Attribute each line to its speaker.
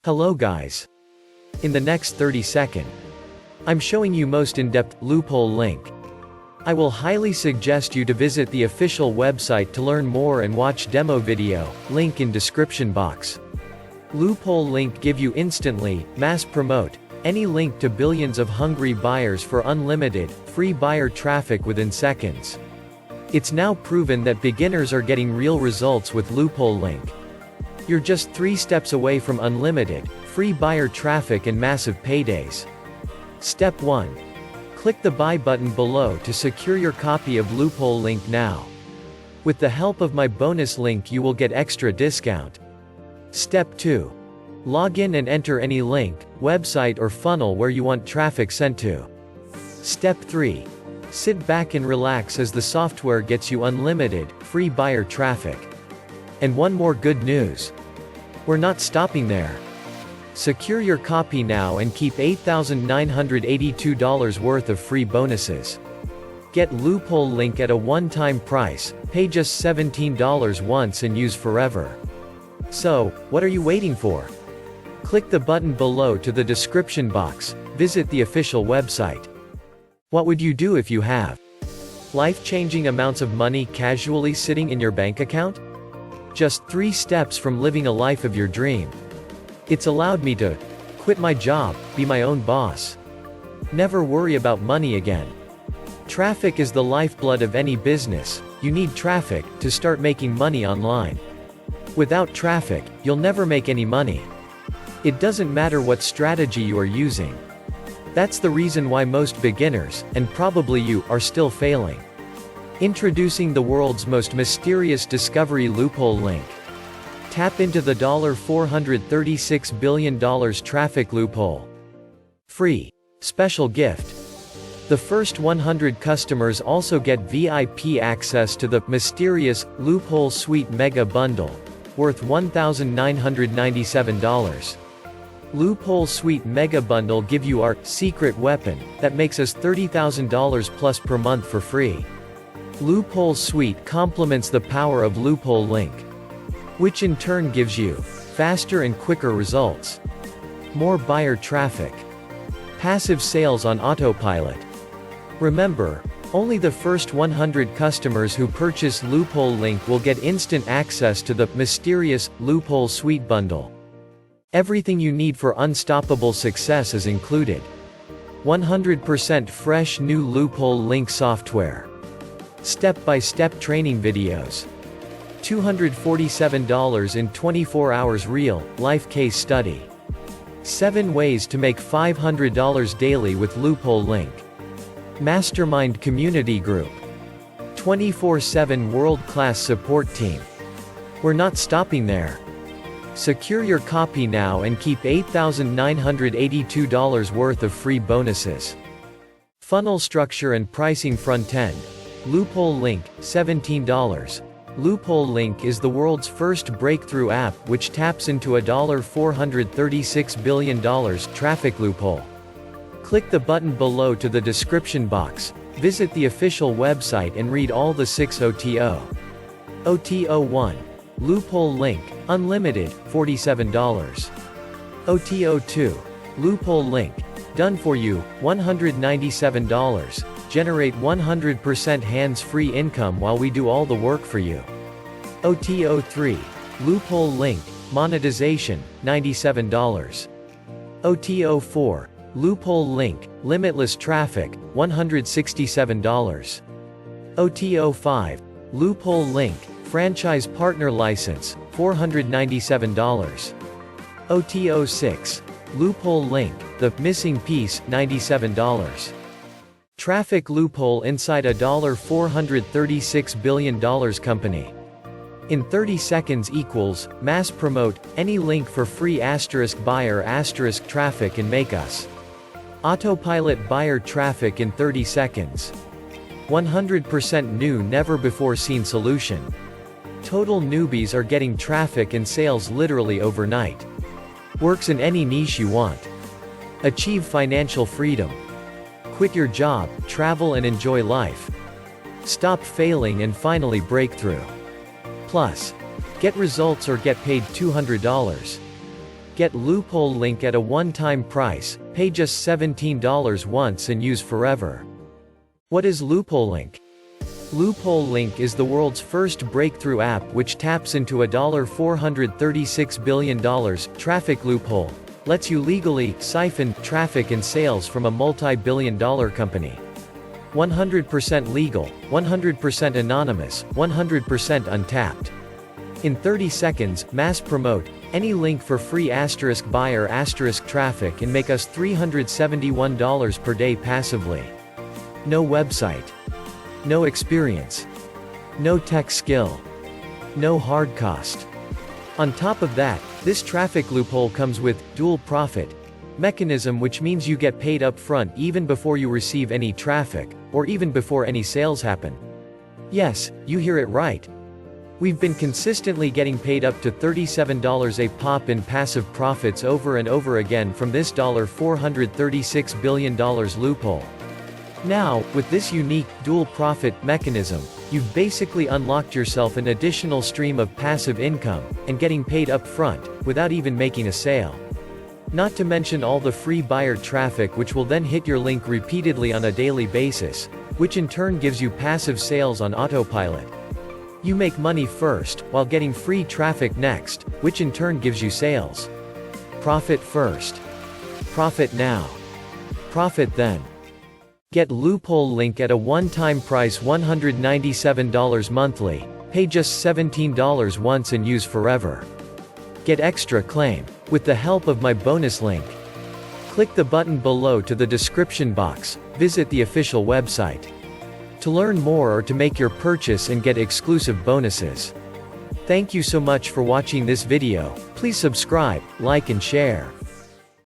Speaker 1: Hello guys. In the next 30 seconds, I'm showing you most in-depth loophole link. I will highly suggest you to visit the official website to learn more and watch demo video, link in description box. Loophole link give you instantly, mass promote, any link to billions of hungry buyers for unlimited, free buyer traffic within seconds. It's now proven that beginners are getting real results with loophole link. You're just 3 steps away from unlimited, free buyer traffic and massive paydays. Step 1. Click the buy button below to secure your copy of Loophole link now. With the help of my bonus link you will get extra discount. Step 2. Log in and enter any link, website or funnel where you want traffic sent to. Step 3. Sit back and relax as the software gets you unlimited, free buyer traffic. And one more good news. We're not stopping there. Secure your copy now and keep $8,982 worth of free bonuses. Get Loophole link at a one-time price, pay just $17 once and use forever. So, what are you waiting for? Click the button below to the description box, visit the official website. What would you do if you have life-changing amounts of money casually sitting in your bank account? Just 3 steps from living a life of your dream. It's allowed me to quit my job, be my own boss. Never worry about money again. Traffic is the lifeblood of any business. You need traffic to start making money online. Without traffic, you'll never make any money. It doesn't matter what strategy you are using. That's the reason why most beginners, and probably you, are still failing. Introducing the world's most mysterious discovery loophole link. Tap into the $436 billion traffic loophole. Free. Special gift. The first 100 customers also get VIP access to the mysterious Loophole Suite Mega Bundle, worth $1,997. Loophole Suite Mega Bundle give you our secret weapon that makes us $30,000 plus per month for free. Loophole Suite complements the power of Loophole link, which in turn gives you faster and quicker results, more buyer traffic, passive sales on autopilot. Remember, only the first 100 customers who purchase Loophole link will get instant access to the mysterious Loophole Suite Bundle. Everything you need for unstoppable success is included. 100% fresh new Loophole link software. Step-by-step training videos. $247 in 24 hours real, life case study. 7 ways to make $500 daily with Loophole link. Mastermind community group. 24/7 world-class support team. We're not stopping there. Secure your copy now and keep $8,982 worth of free bonuses. Funnel structure and pricing front end. Loophole link, $17. Loophole link is the world's first breakthrough app which taps into a $436 billion traffic loophole. Click the button below to the description box, visit the official website and read all the 6 OTO. OTO 1. Loophole link, unlimited, $47. OTO 2. Loophole link, done for you, $197. Generate 100% hands-free income while we do all the work for you. OTO 3. Loophole link, monetization, $97. OTO 4. Loophole link, limitless traffic, $167. OTO 5. Loophole link, franchise partner license, $497. OTO 6. Loophole link, the missing piece, $97. Traffic loophole inside a $436 billion company. In 30 seconds equals, mass promote, any link for free buyer traffic and make us autopilot buyer traffic in 30 seconds. 100% new never before seen solution. Total newbies are getting traffic and sales literally overnight. Works in any niche you want. Achieve financial freedom. Quit your job, travel and enjoy life. Stop failing and finally break through. Plus, get results or get paid $200. Get Loophole link at a one-time price, pay just $17 once and use forever. What is Loopholelink? Loopholelink is the world's first breakthrough app which taps into a $436 billion traffic loophole, lets you legally siphon traffic and sales from a multi-billion-dollar company. 100% legal, 100% anonymous, 100% untapped. In 30 seconds, mass promote any link for free *buyer traffic and make us $371 per day passively. No website. No experience. No tech skill. No hard cost. On top of that, this traffic loophole comes with dual profit mechanism, which means you get paid up front even before you receive any traffic, or even before any sales happen. Yes, you hear it right. We've been consistently getting paid up to $37 a pop in passive profits over and over again from this $436 billion loophole. Now, with this unique, dual profit mechanism, you've basically unlocked yourself an additional stream of passive income, and getting paid up front, without even making a sale. Not to mention all the free buyer traffic which will then hit your link repeatedly on a daily basis, which in turn gives you passive sales on autopilot. You make money first, while getting free traffic next, which in turn gives you sales. Profit first. Profit now. Profit then. Get Loophole link at a one-time price $197 monthly, pay just $17 once and use forever. Get extra claim with the help of my bonus link. Click the button below to the description box, visit the official website to learn more or to make your purchase and get exclusive bonuses. Thank you so much for watching this video. Please subscribe, like and share.